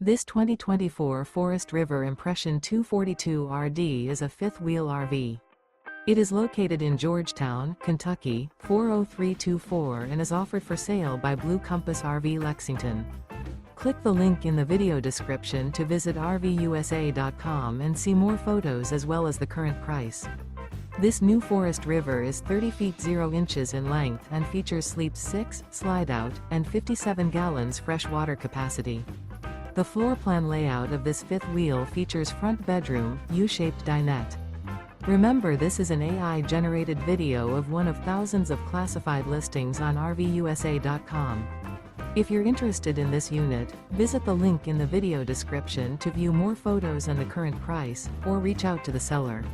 This 2024 Forest River Impression 242 RD is a fifth-wheel RV. It is located in Georgetown, Kentucky, 40324 and is offered for sale by Blue Compass RV Lexington. Click the link in the video description to visit RVUSA.com and see more photos as well as the current price. This new Forest River is 30 feet 0 inches in length and features sleep 6, slide-out, and 57 gallons fresh water capacity. The floor plan layout of this fifth wheel features front bedroom, U-shaped dinette. Remember, this is an AI-generated video of one of thousands of classified listings on RVUSA.com. If you're interested in this unit, visit the link in the video description to view more photos and the current price, or reach out to the seller.